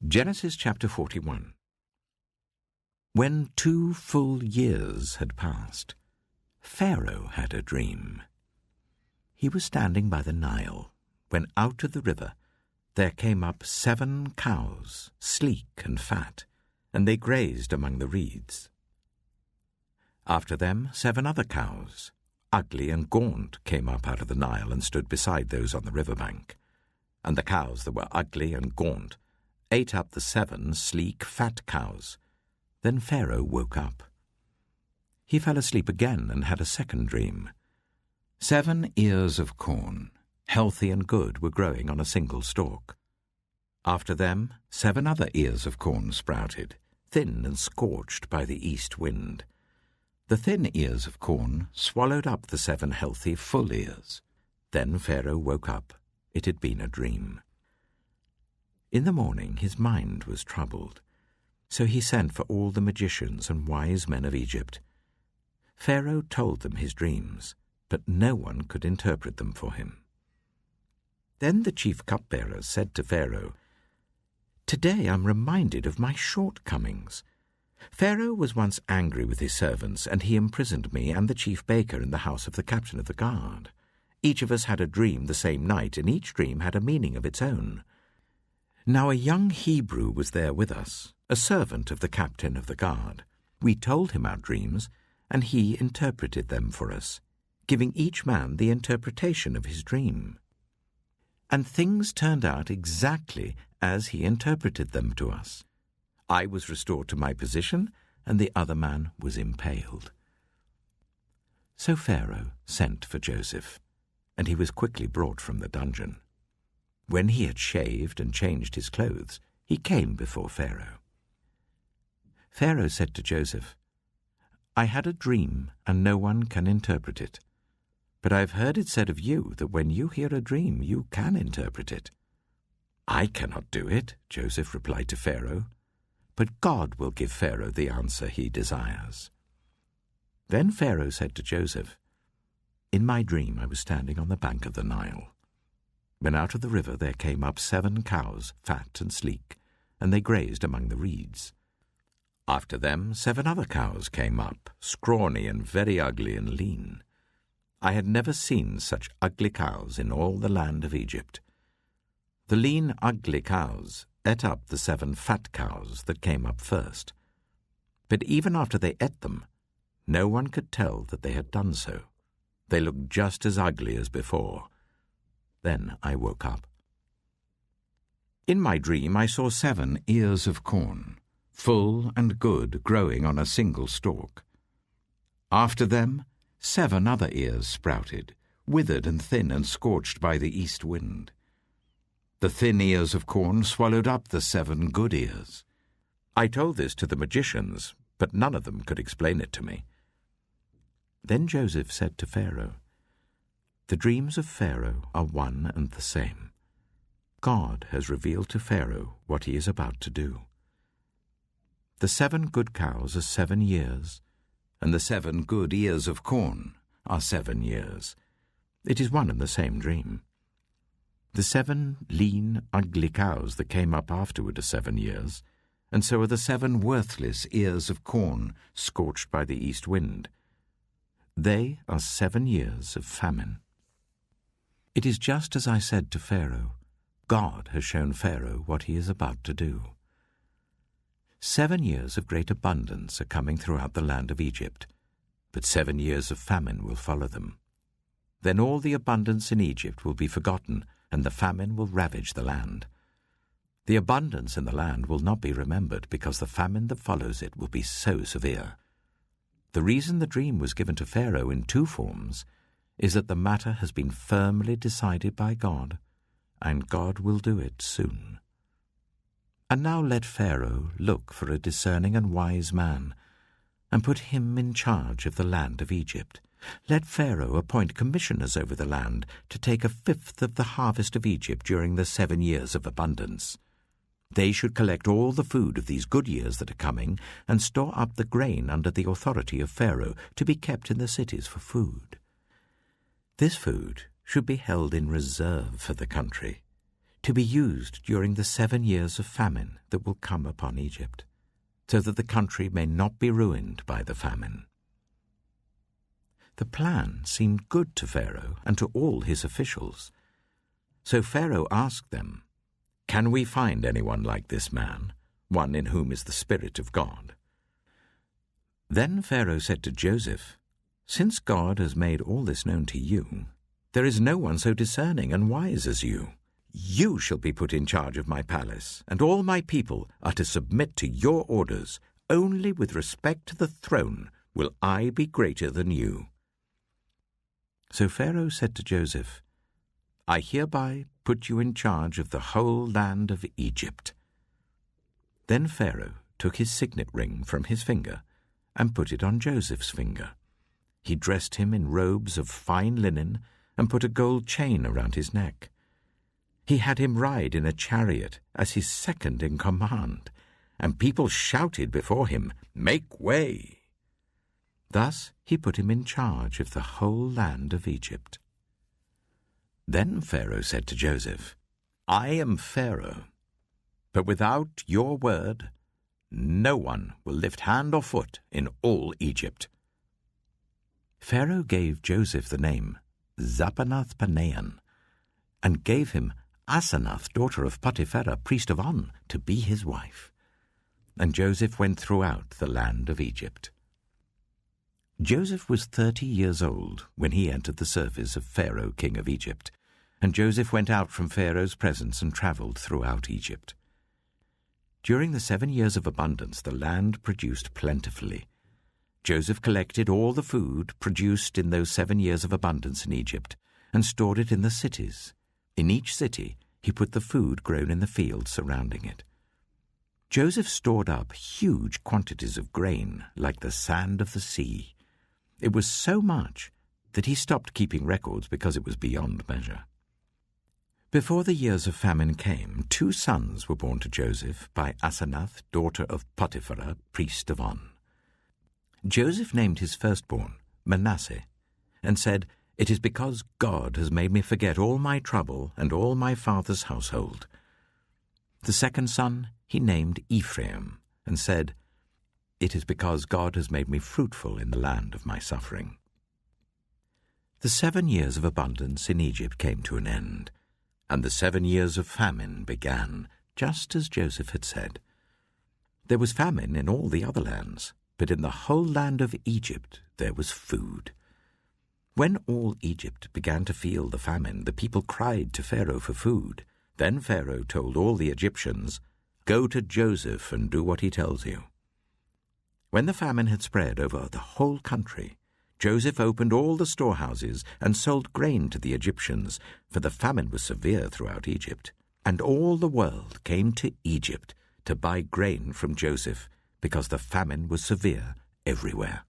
Genesis chapter 41. When 2 full years had passed, Pharaoh had a dream. He was standing by the Nile, when out of the river there came up 7 cows, sleek and fat, and they grazed among the reeds. After them 7 other cows, ugly and gaunt, came up out of the Nile and stood beside those on the river bank. And the cows that were ugly and gaunt ate up the 7 sleek, fat cows. Then Pharaoh woke up. He fell asleep again and had a second dream. 7 ears of corn, healthy and good, were growing on a single stalk. After them 7 other ears of corn sprouted, thin and scorched by the east wind. The thin ears of corn swallowed up the 7 healthy, full ears. Then Pharaoh woke up. It had been a dream. In the morning his mind was troubled, so he sent for all the magicians and wise men of Egypt. Pharaoh told them his dreams, but no one could interpret them for him. Then the chief cupbearers said to Pharaoh, "Today I'm reminded of my shortcomings. Pharaoh was once angry with his servants, and he imprisoned me and the chief baker in the house of the captain of the guard. Each of us had a dream the same night, and each dream had a meaning of its own. Now a young Hebrew was there with us, a servant of the captain of the guard. We told him our dreams, and he interpreted them for us, giving each man the interpretation of his dream. And things turned out exactly as he interpreted them to us. I was restored to my position, and the other man was impaled." So Pharaoh sent for Joseph, and he was quickly brought from the dungeon. When he had shaved and changed his clothes, he came before Pharaoh. Pharaoh said to Joseph, "I had a dream, and no one can interpret it. But I have heard it said of you that when you hear a dream, you can interpret it." "I cannot do it," Joseph replied to Pharaoh, "but God will give Pharaoh the answer he desires." Then Pharaoh said to Joseph, "In my dream I was standing on the bank of the Nile, when out of the river there came up 7 cows, fat and sleek, and they grazed among the reeds. After them 7 other cows came up, scrawny and very ugly and lean. I had never seen such ugly cows in all the land of Egypt. The lean, ugly cows ate up the 7 fat cows that came up first. But even after they ate them, no one could tell that they had done so. They looked just as ugly as before. Then I woke up. In my dream I saw 7 ears of corn, full and good, growing on a single stalk. After them 7 other ears sprouted, withered and thin and scorched by the east wind. The thin ears of corn swallowed up the 7 good ears. I told this to the magicians, but none of them could explain it to me." Then Joseph said to Pharaoh, "The dreams of Pharaoh are one and the same. God has revealed to Pharaoh what he is about to do. The 7 good cows are 7 years, and the 7 good ears of corn are 7 years. It is one and the same dream. The 7 lean, ugly cows that came up afterward are 7 years, and so are the 7 worthless ears of corn scorched by the east wind. They are 7 years of famine. It is just as I said to Pharaoh. God has shown Pharaoh what he is about to do. 7 years of great abundance are coming throughout the land of Egypt, but 7 years of famine will follow them. Then all the abundance in Egypt will be forgotten, and the famine will ravage the land. The abundance in the land will not be remembered, because the famine that follows it will be so severe. The reason the dream was given to Pharaoh in 2 forms is that the matter has been firmly decided by God, and God will do it soon. And now let Pharaoh look for a discerning and wise man, and put him in charge of the land of Egypt. Let Pharaoh appoint commissioners over the land to take 1/5 of the harvest of Egypt during the 7 years of abundance. They should collect all the food of these good years that are coming, and store up the grain under the authority of Pharaoh, to be kept in the cities for food. This food should be held in reserve for the country, to be used during the 7 years of famine that will come upon Egypt, so that the country may not be ruined by the famine." The plan seemed good to Pharaoh and to all his officials. So Pharaoh asked them, "Can we find anyone like this man, one in whom is the Spirit of God?" Then Pharaoh said to Joseph, "Since God has made all this known to you, there is no one so discerning and wise as you. You shall be put in charge of my palace, and all my people are to submit to your orders. Only with respect to the throne will I be greater than you." So Pharaoh said to Joseph, "I hereby put you in charge of the whole land of Egypt." Then Pharaoh took his signet ring from his finger and put it on Joseph's finger. He dressed him in robes of fine linen and put a gold chain around his neck. He had him ride in a chariot as his second in command, and people shouted before him, "Make way!" Thus he put him in charge of the whole land of Egypt. Then Pharaoh said to Joseph, "I am Pharaoh, but without your word, no one will lift hand or foot in all Egypt." Pharaoh gave Joseph the name Zapanath-Paneah, and gave him Asenath, daughter of Potiphera, priest of On, to be his wife. And Joseph went throughout the land of Egypt. Joseph was 30 years old when he entered the service of Pharaoh, king of Egypt, and Joseph went out from Pharaoh's presence and travelled throughout Egypt. During the 7 years of abundance, the land produced plentifully. Joseph collected all the food produced in those 7 years of abundance in Egypt and stored it in the cities. In each city he put the food grown in the fields surrounding it. Joseph stored up huge quantities of grain like the sand of the sea. It was so much that he stopped keeping records because it was beyond measure. Before the years of famine came, 2 sons were born to Joseph by Asenath, daughter of Potiphera, priest of On. Joseph named his firstborn Manasseh, and said, "It is because God has made me forget all my trouble and all my father's household." The second son he named Ephraim, and said, "It is because God has made me fruitful in the land of my suffering." The 7 years of abundance in Egypt came to an end, and the 7 years of famine began, just as Joseph had said. There was famine in all the other lands, but in the whole land of Egypt there was food. When all Egypt began to feel the famine, the people cried to Pharaoh for food. Then Pharaoh told all the Egyptians, "Go to Joseph and do what he tells you." When the famine had spread over the whole country, Joseph opened all the storehouses and sold grain to the Egyptians, for the famine was severe throughout Egypt. And all the world came to Egypt to buy grain from Joseph, because the famine was severe everywhere.